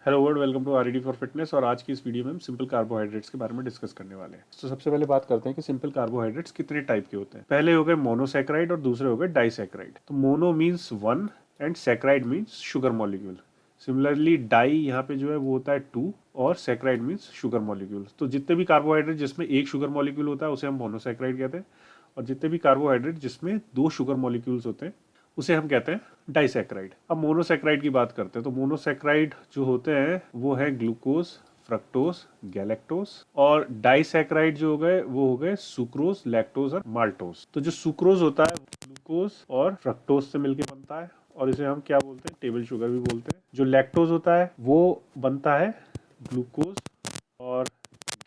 Hello world, welcome to R E D for fitness. और आज की इस वीडियो में हम सिंपल कार्बोहाइड्रेट्स के बारे में डिस्कस करने वाले हैं। तो सबसे पहले बात करते हैं कि सिंपल कार्बोहाइड्रेट्स कितने टाइप के होते हैं। पहले हो गए मोनोसैकेराइड और दूसरे हो गए डाइसैकेराइड। तो mono means one and saccharide means sugar molecule. Similarly di यहाँ पे जो है वो होता है टू और सैकेराइड मीन्स शुगर मॉलिक्यूल। तो जितने भी कार्बोहाइड्रेट जिसमें एक शुगर मॉलिक्यूल होता है उसे हम मोनोसैकेराइड कहते हैं, और जितने भी कार्बोहाइड्रेट जिसमें दो शुगर मॉलिक्यूल्स होते हैं उसे हम कहते हैं डाइसैकेराइड। अब मोनोसैकेराइड की बात करते हैं। तो मोनोसैकेराइड जो होते हैं वो है ग्लूकोज, फ्रक्टोज, गैलेक्टोज। और डाइसैकेराइड जो हो गए वो हो गए सुक्रोज, लैक्टोज और माल्टोज। तो जो सुक्रोज होता है ग्लूकोज और फ्रक्टोज से मिलकर बनता है और इसे हम क्या बोलते हैं, टेबल शुगर भी बोलते हैं। जो लैक्टोज होता है वो बनता है ग्लूकोज और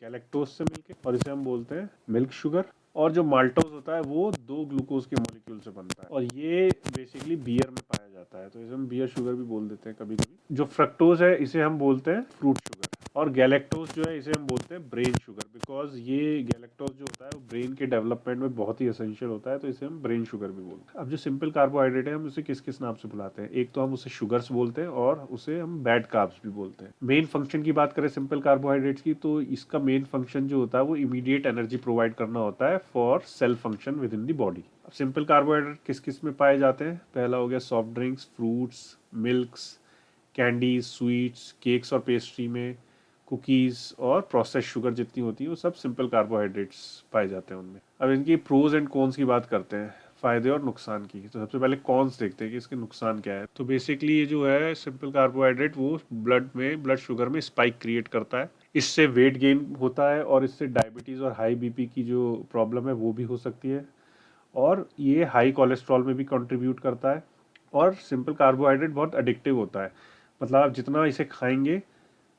गैलेक्टोज से मिलके और इसे हम बोलते हैं मिल्क शुगर। और जो माल्टोज होता है वो दो ग्लूकोज के मॉलिक्यूल से बनता है और ये बेसिकली बियर में पाया जाता है, तो इसे हम बियर शुगर भी बोल देते हैं कभी कभी। जो फ्रक्टोज है इसे हम बोलते हैं फ्रूट शुगर, और गैलेक्टोज जो है इसे हम बोलते हैं ब्रेन शुगर, बिकॉज ये गैलेक्टोज जो होता है वो ब्रेन के डेवलपमेंट में बहुत ही एसेंशियल होता है, तो इसे हम ब्रेन शुगर भी बोलते हैं। अब जो सिंपल कार्बोहाइड्रेट है हम उसे किस किस नाम से बुलाते हैं। एक तो हम उसे शुगर्स बोलते हैं और उसे हम बैड कार्ब्स भी बोलते हैं। मेन फंक्शन की बात करें सिंपल कार्बोहाइड्रेट्स की, तो इसका मेन फंक्शन जो होता है वो इमीडिएट एनर्जी प्रोवाइड करना होता है for sale function with in the body. अब सिंपल कार्बोहाइड्रेट किस किस में पाए जाते हैं। पहला हो गया soft drinks, fruits, milks, candies, sweets, cakes और पेस्ट्री में, कुकीज़ और प्रोसेस शुगर जितनी होती है वो सब सिंपल कार्बोहाइड्रेट्स पाए जाते हैं उनमें। अब इनकी प्रोज एंड कॉन्स की बात करते हैं, फ़ायदे और नुकसान की। तो सबसे पहले कॉन्स देखते हैं कि इसके नुकसान क्या है। तो बेसिकली ये जो है सिंपल कार्बोहाइड्रेट वो ब्लड शुगर में स्पाइक क्रिएट करता है। इससे वेट गेन होता है और इससे डायबिटीज़ और हाई बीपी की जो प्रॉब्लम है वो भी हो सकती है। और ये हाई कोलेस्ट्रॉल में भी कंट्रीब्यूट करता है। और सिंपल कार्बोहाइड्रेट बहुत एडिक्टिव होता है, मतलब आप जितना इसे खाएंगे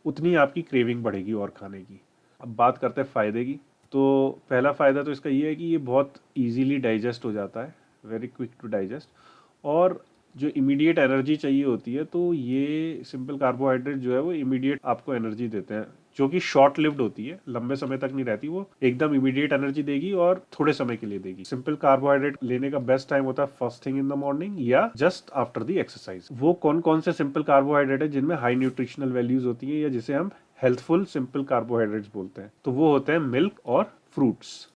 उतनी आपकी क्रेविंग बढ़ेगी और खाने की। अब बात करते हैं फ़ायदे की। तो पहला फ़ायदा तो इसका ये है कि ये बहुत इजीली डाइजेस्ट हो जाता है, वेरी क्विक टू डाइजेस्ट। और जो इमीडिएट एनर्जी चाहिए होती है तो ये सिंपल कार्बोहाइड्रेट जो है वो इमीडिएट आपको एनर्जी देते हैं, जो कि शॉर्ट लिव्ड होती है, लंबे समय तक नहीं रहती। वो एकदम इमीडिएट एनर्जी देगी और थोड़े समय के लिए देगी। सिंपल कार्बोहाइड्रेट लेने का बेस्ट टाइम होता है first thing in the morning या जस्ट आफ्टर द एक्सरसाइज। वो कौन कौन से सिंपल कार्बोहाइड्रेट है जिनमें हाई न्यूट्रिशनल वैल्यूज होती है या जिसे हम हेल्थफुल सिंपल कार्बोहाइड्रेट्स बोलते हैं, तो वो होते हैं मिल्क और फ्रूट्स।